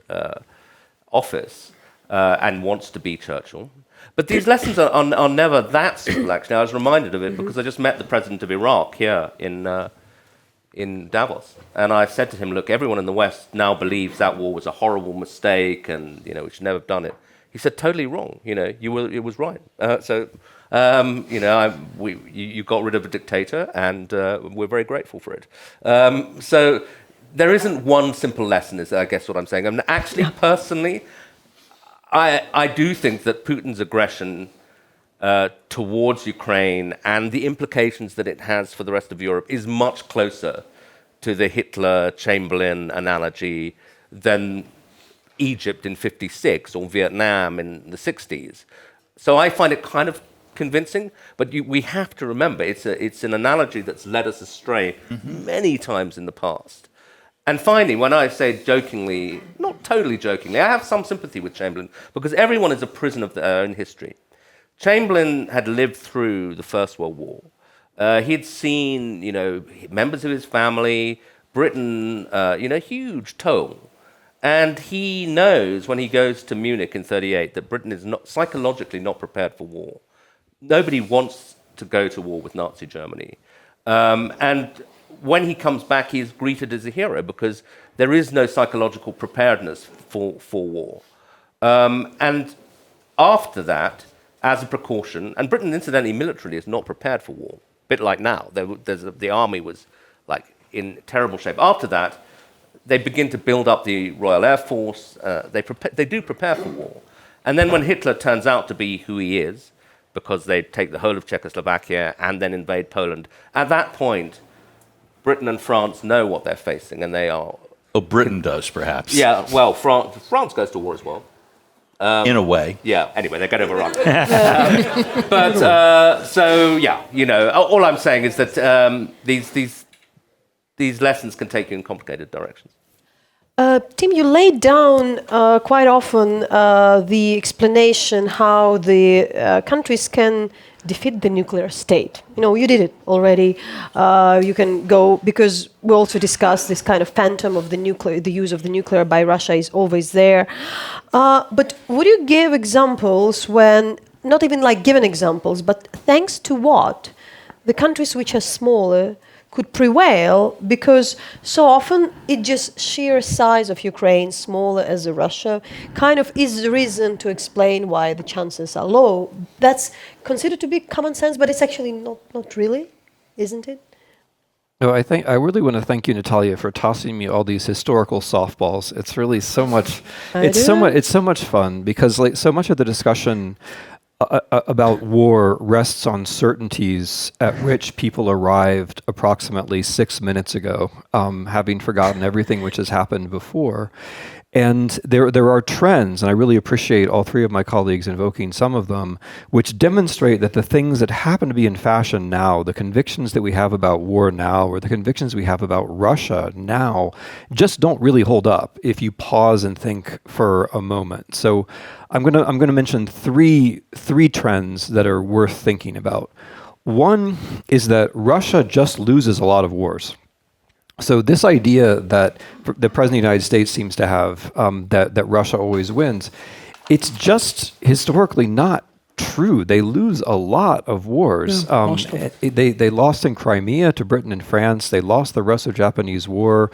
office and wants to be Churchill. But these lessons are never that simple, actually. I was reminded of it because I just met the president of Iraq here in Davos. And I said to him, look, everyone in the West now believes that war was a horrible mistake and, we should never have done it. He said, totally wrong. It was right. You got rid of a dictator and we're very grateful for it. So there isn't one simple lesson, is I guess what I'm saying. I mean, actually, personally, I do think that Putin's aggression towards Ukraine and the implications that it has for the rest of Europe is much closer to the Hitler-Chamberlain analogy than Egypt in '56 or Vietnam in the '60s. So I find it kind of convincing, but we have to remember it's an analogy that's led us astray many times in the past. And finally, when I say jokingly, not totally jokingly, I have some sympathy with Chamberlain because everyone is a prisoner of their own history. Chamberlain had lived through the First World War. He'd seen, members of his family, Britain, huge toll. And he knows when he goes to Munich in 1938 that Britain is not psychologically not prepared for war. Nobody wants to go to war with Nazi Germany. And when he comes back, he is greeted as a hero because there is no psychological preparedness for war. And after that, as a precaution, and Britain, incidentally, militarily is not prepared for war, a bit like now. The army was in terrible shape. After that, they begin to build up the Royal Air Force. They do prepare for war. And then when Hitler turns out to be who he is, because they take the whole of Czechoslovakia and then invade Poland, at that point, Britain and France know what they're facing, and they are... Oh, Britain does, perhaps. Yeah, well, France goes to war as well. In a way. Yeah, anyway, they get overrun. All I'm saying is that these lessons can take you in complicated directions. Tim, you laid down quite often the explanation how the countries can defeat the nuclear state. You did it already. You can go, because we also discussed this kind of phantom of the nuclear, the use of the nuclear by Russia is always there. But would you give examples when, not even given examples, but thanks to what the countries which are smaller could prevail, because so often it just sheer size of Ukraine, smaller as Russia, kind of is the reason to explain why the chances are low. That's considered to be common sense, but it's actually not really, isn't it? No, I really want to thank you, Natalia, for tossing me all these historical softballs. It's really so much. It's so much fun because so much of the discussion about war rests on certainties at which people arrived approximately 6 minutes ago, having forgotten everything which has happened before. And there are trends, and I really appreciate all three of my colleagues invoking some of them, which demonstrate that the things that happen to be in fashion now, the convictions that we have about war now, or the convictions we have about Russia now, just don't really hold up if you pause and think for a moment. So I'm gonna mention three trends that are worth thinking about. One is that Russia just loses a lot of wars. So this idea that the President of the United States seems to have, that Russia always wins, it's just historically not true. They lose a lot of wars. They lost in Crimea to Britain and France. They lost the Russo-Japanese War.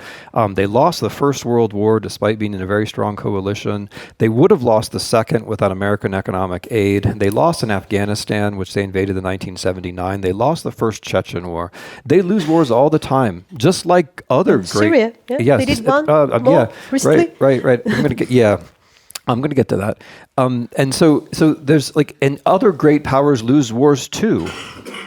They lost the First World War despite being in a very strong coalition. They would have lost the second without American economic aid. They lost in Afghanistan, which they invaded in 1979. They lost the first Chechen War. They lose wars all the time, just like other great... Syria, yeah? Yes, they did one more recently. Right. I'm going to get to that. And so there's and other great powers lose wars too,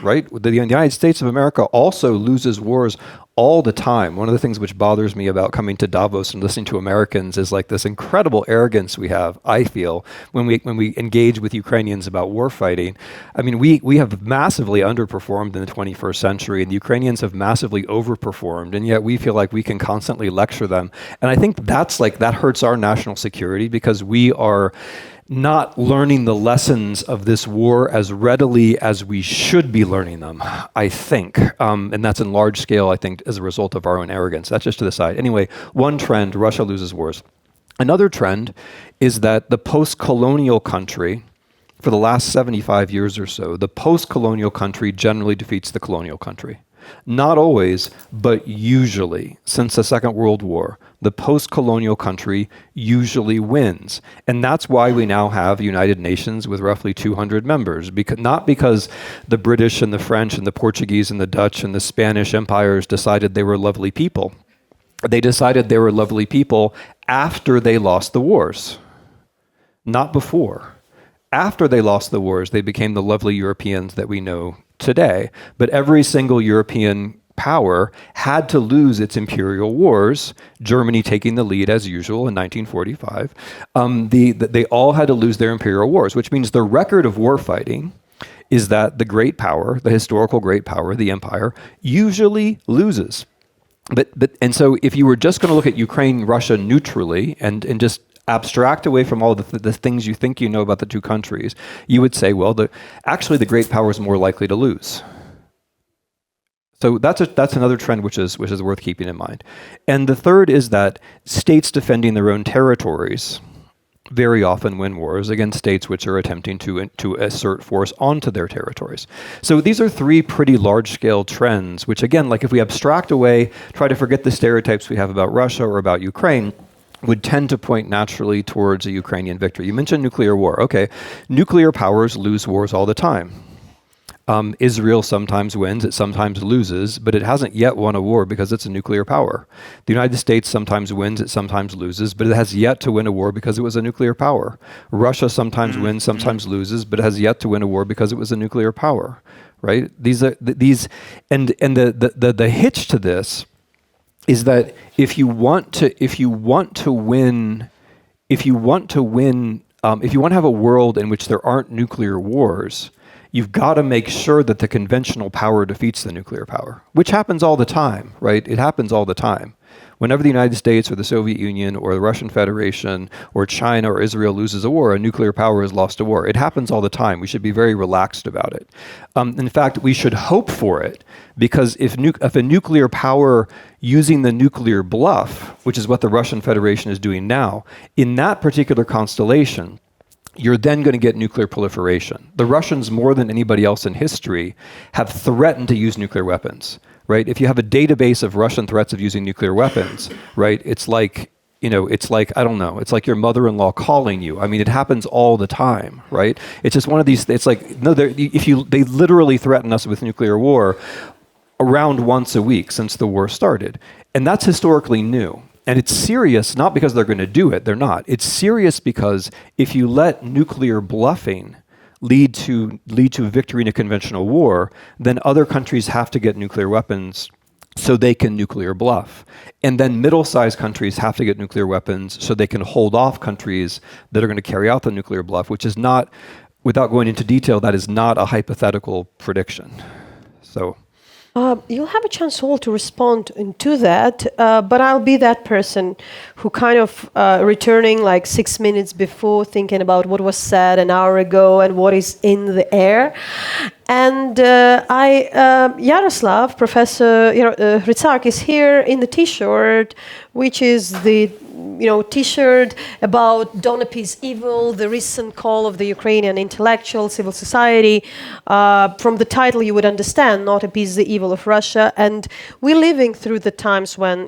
right? The United States of America also loses wars all the time. One of the things which bothers me about coming to Davos and listening to Americans is this incredible arrogance we have, I feel, when we engage with Ukrainians about war fighting. I mean, we have massively underperformed in the 21st century, and the Ukrainians have massively overperformed, and yet we feel like we can constantly lecture them. And I think that hurts our national security because we are not learning the lessons of this war as readily as we should be learning them, I think. And that's in large scale, I think, as a result of our own arrogance. That's just to the side. Anyway, one trend, Russia loses wars. Another trend is that the post-colonial country, for the last 75 years or so, the post-colonial country generally defeats the colonial country. Not always, but usually. Since the Second World War, the post-colonial country usually wins. And that's why we now have United Nations with roughly 200 members. Not because the British and the French and the Portuguese and the Dutch and the Spanish empires decided they were lovely people. They decided they were lovely people after they lost the wars, not before. After they lost the wars, they became the lovely Europeans that we know today. But every single European power had to lose its imperial wars, Germany taking the lead as usual in 1945. They all had to lose their imperial wars, which means the record of war fighting is that the great power, the historical great power, the empire, usually loses. And so if you were just going to look at Ukraine, Russia neutrally and just abstract away from all the things you think you know about the two countries, you would say, well, actually the great power is more likely to lose. So that's another trend which is worth keeping in mind. And the third is that states defending their own territories very often win wars against states which are attempting to assert force onto their territories. So these are three pretty large-scale trends, which again, like if we abstract away, try to forget the stereotypes we have about Russia or about Ukraine, would tend to point naturally towards a Ukrainian victory. You mentioned nuclear war. Okay, nuclear powers lose wars all the time. Israel sometimes wins, it sometimes loses, but it hasn't yet won a war because it's a nuclear power. The United States sometimes wins, it sometimes loses, but it has yet to win a war because it was a nuclear power. Russia sometimes wins, sometimes loses, but it has yet to win a war because it was a nuclear power, right? The hitch to this is that if you want to have a world in which there aren't nuclear wars, you've got to make sure that the conventional power defeats the nuclear power, which happens all the time, right? It happens all the time. Whenever the United States or the Soviet Union or the Russian Federation or China or Israel loses a war, a nuclear power has lost a war. It happens all the time. We should be very relaxed about it. In fact, we should hope for it, because if a nuclear power using the nuclear bluff, which is what the Russian Federation is doing now, in that particular constellation, you're then going to get nuclear proliferation. The Russians, more than anybody else in history, have threatened to use nuclear weapons, right? If you have a database of Russian threats of using nuclear weapons, right, it's like, I don't know, it's like your mother-in-law calling you. I mean, it happens all the time, right? It's just one of these, it's like, no, they literally threaten us with nuclear war around once a week since the war started. And that's historically new. And it's serious, not because they're going to do it, they're not. It's serious because if you let nuclear bluffing lead to victory in a conventional war, then other countries have to get nuclear weapons so they can nuclear bluff. And then middle-sized countries have to get nuclear weapons so they can hold off countries that are going to carry out the nuclear bluff, which is not, without going into detail, that is not a hypothetical prediction. So. You'll have a chance all to respond to that, but I'll be that person who kind of returning like 6 minutes before, thinking about what was said an hour ago and what is in the air. And Yaroslav, Professor Hrytsak, is here in the T-shirt, which is the T-shirt about Don't Appease Evil, the recent call of the Ukrainian intellectual civil society. From the title, you would understand, not appease the evil of Russia. And we're living through the times when,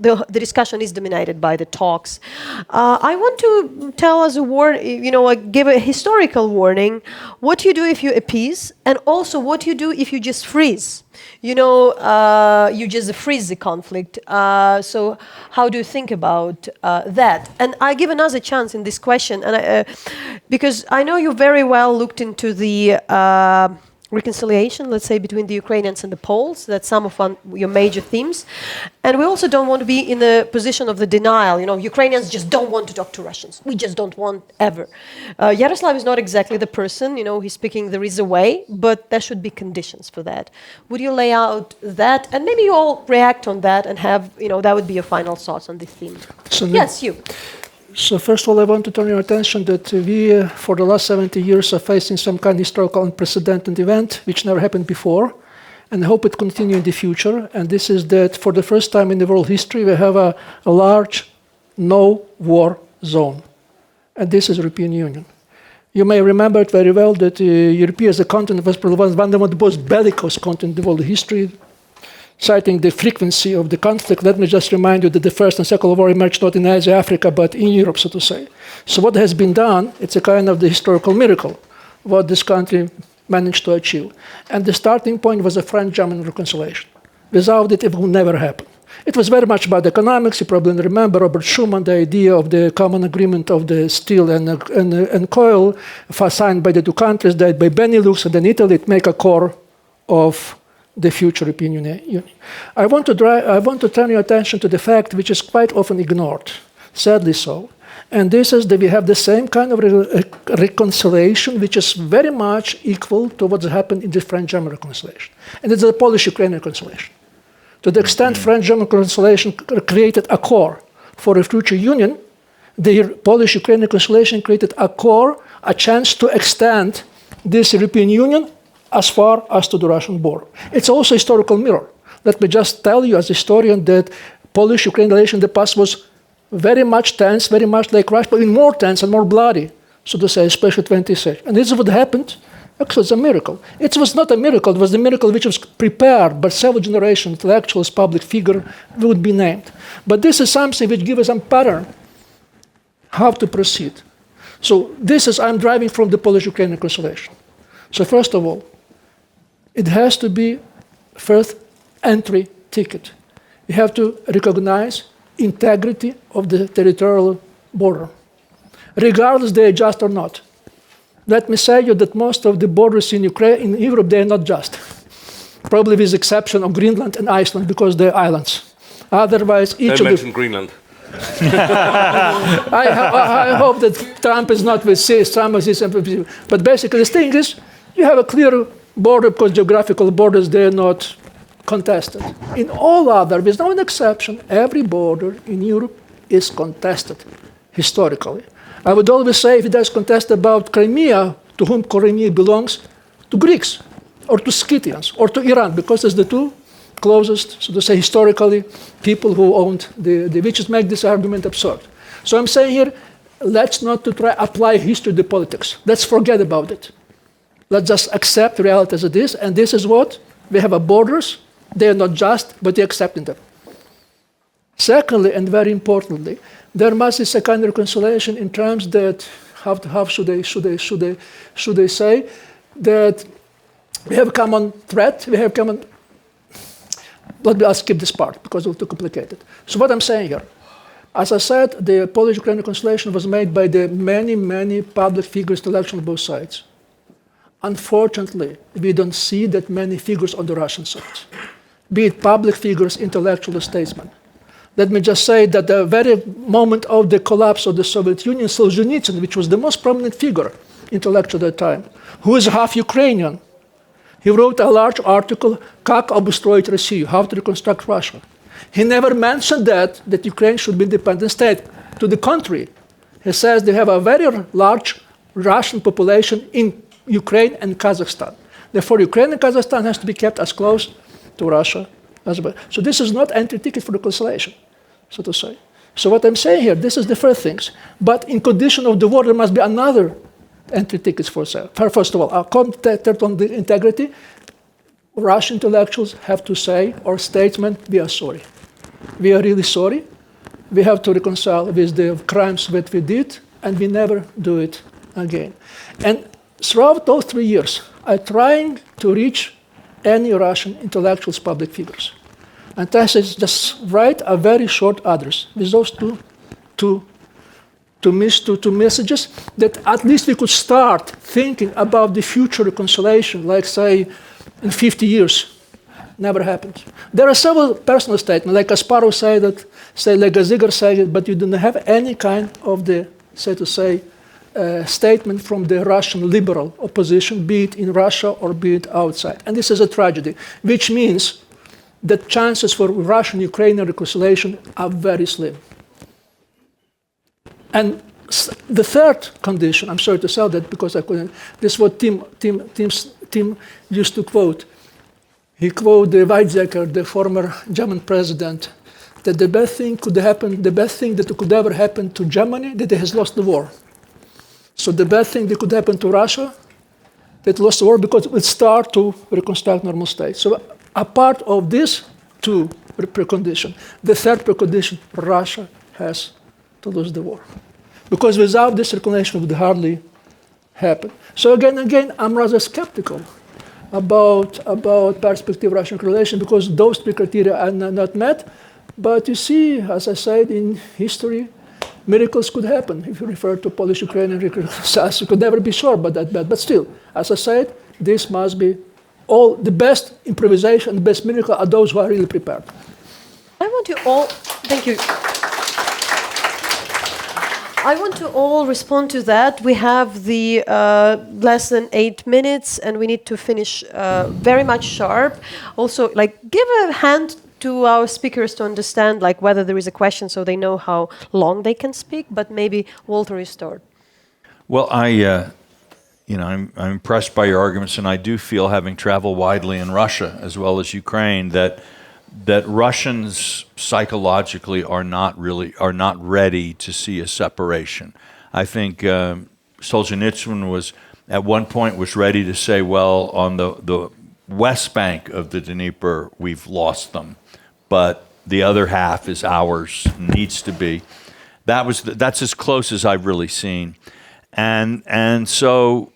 the discussion is dominated by the talks. I want to tell as a give a historical warning, what you do if you appease, and also what you do if you just freeze. You just freeze the conflict. So how do you think about that? And I give another chance in this question, and because I know you very well looked into the reconciliation, let's say, between the Ukrainians and the Poles. That's some of your major themes. And we also don't want to be in the position of the denial. Ukrainians just don't want to talk to Russians. We just don't want ever. Yaroslav is not exactly the person, he's speaking there is a way, but there should be conditions for that. Would you lay out that? And maybe you all react on that and have, that would be your final thoughts on this theme. So yes, you. So first of all, I want to turn your attention that we, for the last 70 years, are facing some kind of historical unprecedented event, which never happened before, and I hope it continue in the future. And this is that for the first time in the world history, we have a large no-war zone, and this is European Union. You may remember it very well that Europe as a continent was one of the most bellicose continents in the world history. Citing the frequency of the conflict, let me just remind you that the First and Second World War emerged not in Asia, Africa, but in Europe, so to say. So what has been done, it's a kind of the historical miracle, what this country managed to achieve. And the starting point was a French-German reconciliation. Without it, it would never happen. It was very much about economics. You probably remember Robert Schuman, the idea of the common agreement of the steel and coal, signed by the two countries, that by Benelux and then Italy, it make a core of the future European Union. I want to turn your attention to the fact which is quite often ignored, sadly so. And this is that we have the same kind of reconciliation which is very much equal to what's happened in the French-German reconciliation. And it's the Polish-Ukrainian reconciliation. To the extent French-German reconciliation created a core for a future union, the Polish-Ukrainian reconciliation created a core, a chance to extend this European Union as far as to the Russian border. It's also a historical mirror. Let me just tell you as a historian that Polish-Ukrainian relation in the past was very much tense, very much like Russia, but even more tense and more bloody, so to say, especially 20th century. And this is what happened. Actually, it's a miracle. It was not a miracle. It was the miracle which was prepared by several generations, intellectuals, public figure would be named. But this is something which gives us some pattern how to proceed. So this is, I'm driving from the Polish-Ukrainian reconciliation. So first of all, it has to be first entry ticket. You have to recognize integrity of the territorial border, regardless they are just or not. Let me say you that most of the borders in Ukraine, in Europe, they are not just. Probably with the exception of Greenland and Iceland, because they're islands. Otherwise, each Don't of mention Greenland. I hope that Trump is not with Trump, but basically the thing is, you have a clear border because geographical borders, they're not contested. In all other, with no exception, every border in Europe is contested historically. I would always say if it is contested about Crimea, to whom Crimea belongs, to Greeks, or to Scythians, or to Iran, because it's the two closest, so to say, historically, people who owned which is make this argument absurd. So I'm saying here, let's not to try apply history to politics. Let's forget about it. Let's just accept reality as it is, and this is what we have. Borders, they are not just, but they're accepting them. Secondly, and very importantly, there must be a kind of reconciliation in terms that how should they say that we have a common threat, we have common. I'll skip this part because it's too complicated. So what I'm saying here, as I said, the Polish-Ukrainian reconciliation was made by the many public figures, intellectuals on both sides. Unfortunately, we don't see that many figures on the Russian side, be it public figures, intellectual, or statesmen. Let me just say that the very moment of the collapse of the Soviet Union, Solzhenitsyn, which was the most prominent figure, intellectual at the time, who is half Ukrainian, he wrote a large article, "Как обустроить Россию," how to reconstruct Russia. He never mentioned that Ukraine should be an independent state. To the contrary, he says they have a very large Russian population in Ukraine and Kazakhstan. Therefore, Ukraine and Kazakhstan has to be kept as close to Russia as well. So this is not entry ticket for reconciliation, so to say. So what I'm saying here, this is the first things. But in condition of the war, there must be another entry tickets for sale. First of all, our commentator on the integrity, Russian intellectuals have to say, or statesmen, we are sorry. We are really sorry. We have to reconcile with the crimes that we did, and we never do it again. And throughout those 3 years, I'm trying to reach any Russian intellectuals, public figures. And I said, just write a very short address with those two messages that at least we could start thinking about the future reconciliation, like, say, in 50 years. Never happened. There are several personal statements, like Kasparov said that, say, like Gaziger said it, but you don't have any kind of the, say to say, statement from the Russian liberal opposition, be it in Russia or be it outside. And this is a tragedy, which means that chances for Russian-Ukrainian reconciliation are very slim. And the third condition, I'm sorry to say that because I couldn't, this is what Tim used to quote. He quoted Weizsäcker, the former German president, that the best thing that could ever happen to Germany, that it has lost the war. So the best thing that could happen to Russia, that lost the war because it would start to reconstruct normal state. So a part of these two preconditions, the third precondition, Russia has to lose the war. Because without this reconciliation, it would hardly happen. So again, I'm rather skeptical about perspective Russian relation because those three criteria are not met. But you see, as I said, in history, miracles could happen. If you refer to Polish-Ukrainian reconciliation, you could never be sure about that. But still, as I said, this must be all the best improvisation, the best miracle are those who are really prepared. I want you all, thank you. I want to all respond to that. We have the less than 8 minutes, and we need to finish very much sharp. Also, like, give a hand to our speakers to understand, like, whether there is a question, so they know how long they can speak. But maybe Walter, you start. Well, I'm impressed by your arguments, and I do feel, having traveled widely in Russia as well as Ukraine, that Russians psychologically are not ready to see a separation. I think Solzhenitsyn was at one point ready to say, well, on the west bank of the Dnieper we've lost them, but the other half is ours, needs to be. That's as close as I've really seen, and so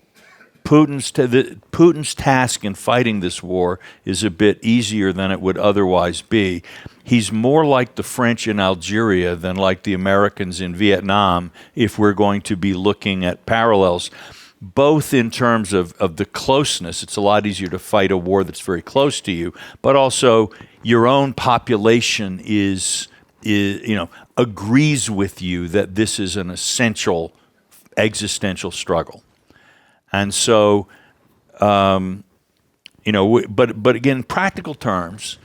Putin's task in fighting this war is a bit easier than it would otherwise be. He's more like the French in Algeria than like the Americans in Vietnam, if we're going to be looking at parallels, both in terms of the closeness. It's a lot easier to fight a war that's very close to you, but also your own population agrees with you that this is an essential existential struggle. And so, but again, in practical terms,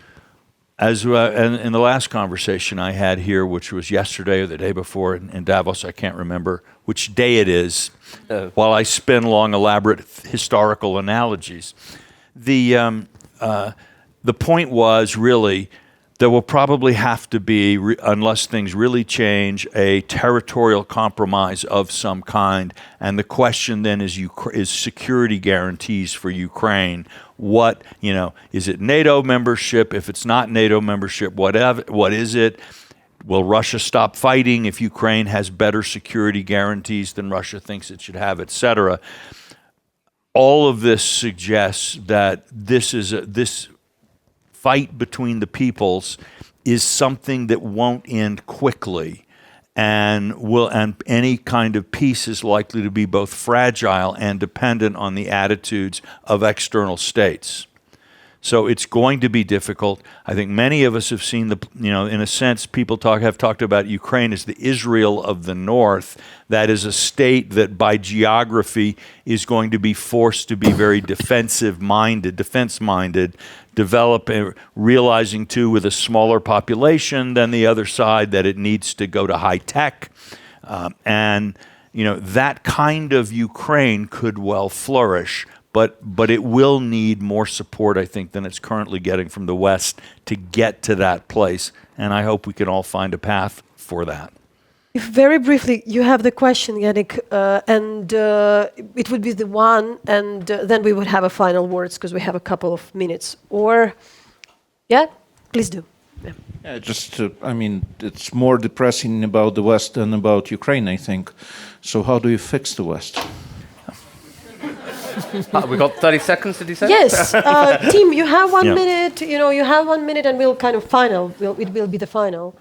as in the last conversation I had here, which was yesterday or the day before in Davos, I can't remember which day it is, while I spin long, elaborate historical analogies, the point was really, there will probably have to be, unless things really change, a territorial compromise of some kind. And the question then is security guarantees for Ukraine. What, is it NATO membership? If it's not NATO membership, what is it? Will Russia stop fighting if Ukraine has better security guarantees than Russia thinks it should have, etc.? All of this suggests that this fight between the peoples is something that won't end quickly, and any kind of peace is likely to be both fragile and dependent on the attitudes of external states. So it's going to be difficult. I think many of us have seen in a sense, people have talked about Ukraine as the Israel of the North. That is a state that by geography is going to be forced to be very defense-minded, realizing too with a smaller population than the other side that it needs to go to high tech. That kind of Ukraine could well flourish. But it will need more support, I think, than it's currently getting from the West to get to that place. And I hope we can all find a path for that. If very briefly, you have the question, Yannick, and it would be the one, and then we would have a final words because we have a couple of minutes. Or, yeah, please do. Yeah. It's more depressing about the West than about Ukraine, I think. So how do you fix the West? We got 30 seconds, did you say? Yes. Tim, you have 1 minute. You have 1 minute, and we'll kind of final. It will be the final.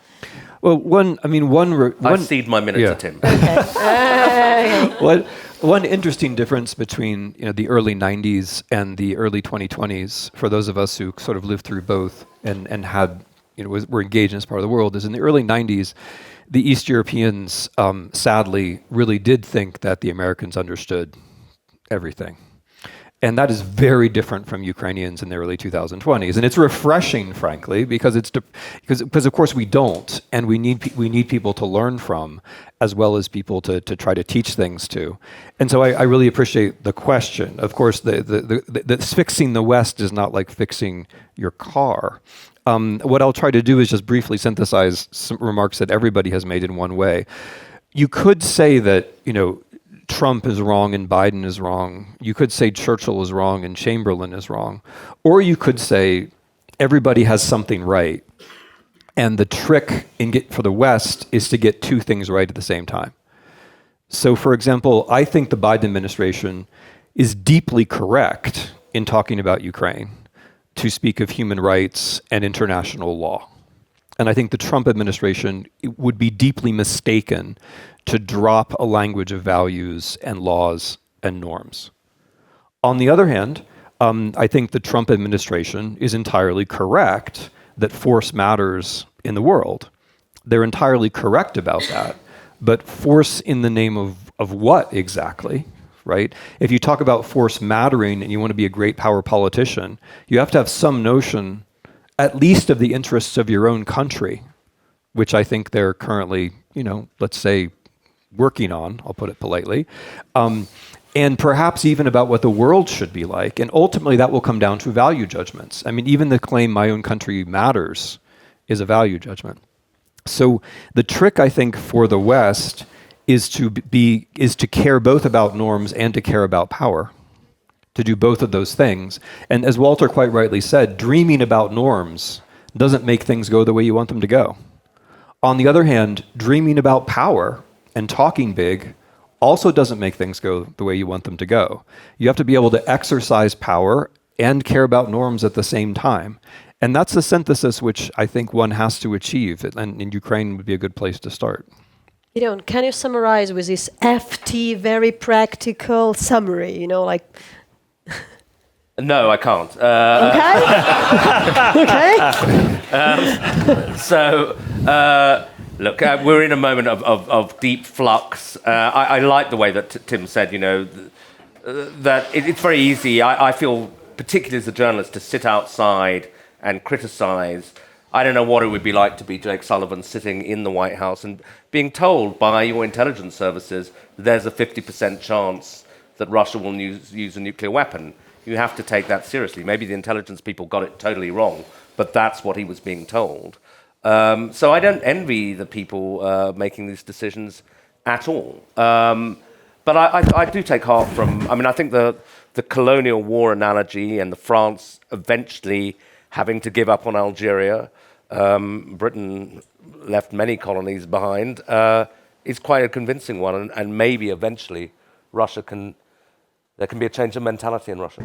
Well, I cede my minute to Tim. Okay. One interesting difference between the early 90s and the early 2020s, for those of us who sort of lived through both and had were engaged in this part of the world, is in the early 90s, the East Europeans sadly really did think that the Americans understood everything. And that is very different from Ukrainians in the early 2020s. And it's refreshing, frankly, because because of course we don't, and we need people to learn from, as well as people to try to teach things to. And so I really appreciate the question. Of course, the fixing the West is not like fixing your car. What I'll try to do is just briefly synthesize some remarks that everybody has made in one way. You could say that, Trump is wrong and Biden is wrong. You could say Churchill is wrong and Chamberlain is wrong. Or you could say everybody has something right. And the trick for the West is to get two things right at the same time. So, for example, I think the Biden administration is deeply correct in talking about Ukraine to speak of human rights and international law. And I think the Trump administration would be deeply mistaken to drop a language of values and laws and norms. On the other hand, I think the Trump administration is entirely correct that force matters in the world. They're entirely correct about that. But force in the name of what exactly, right? If you talk about force mattering and you want to be a great power politician, you have to have some notion, at least of the interests of your own country, which I think they're currently, let's say, working on, I'll put it politely, and perhaps even about what the world should be like. And ultimately, that will come down to value judgments. I mean, even the claim my own country matters is a value judgment. So the trick, I think, for the West is to care both about norms and to care about power, to do both of those things. And as Walter quite rightly said, dreaming about norms doesn't make things go the way you want them to go. On the other hand, dreaming about power and talking big also doesn't make things go the way you want them to go. You have to be able to exercise power and care about norms at the same time. And that's the synthesis which I think one has to achieve, and in Ukraine would be a good place to start. Gideon, can you summarize with this FT, very practical summary, like... No, I can't. Okay. Look, we're in a moment of deep flux. I like the way that Tim said, that it's very easy. I feel, particularly as a journalist, to sit outside and criticize. I don't know what it would be like to be Jake Sullivan sitting in the White House and being told by your intelligence services there's a 50% chance that Russia will use a nuclear weapon. You have to take that seriously. Maybe the intelligence people got it totally wrong, but that's what he was being told. So I don't envy the people making these decisions at all. But I do take heart from, I think the colonial war analogy and the France eventually having to give up on Algeria, Britain left many colonies behind, is quite a convincing one, and maybe eventually there can be a change of mentality in Russia.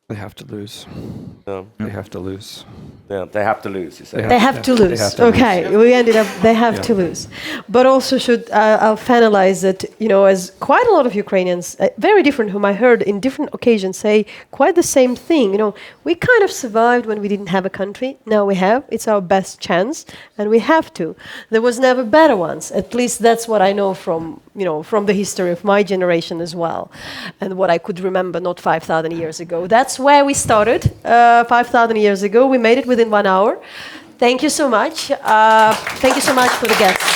They have to lose. Yeah. They have to lose. Yeah, they have to lose, you say. They have to lose. Okay, we ended up, they have to lose. But also I'll finalize that, as quite a lot of Ukrainians, very different, whom I heard in different occasions say quite the same thing. We kind of survived when we didn't have a country. Now we have. It's our best chance, and we have to. There was never better ones. At least that's what I know from the history of my generation as well, and what I could remember not 5,000 years ago. That's where we started 5,000 years ago. We made it within 1 hour. Thank you so much. Thank you so much for the guests.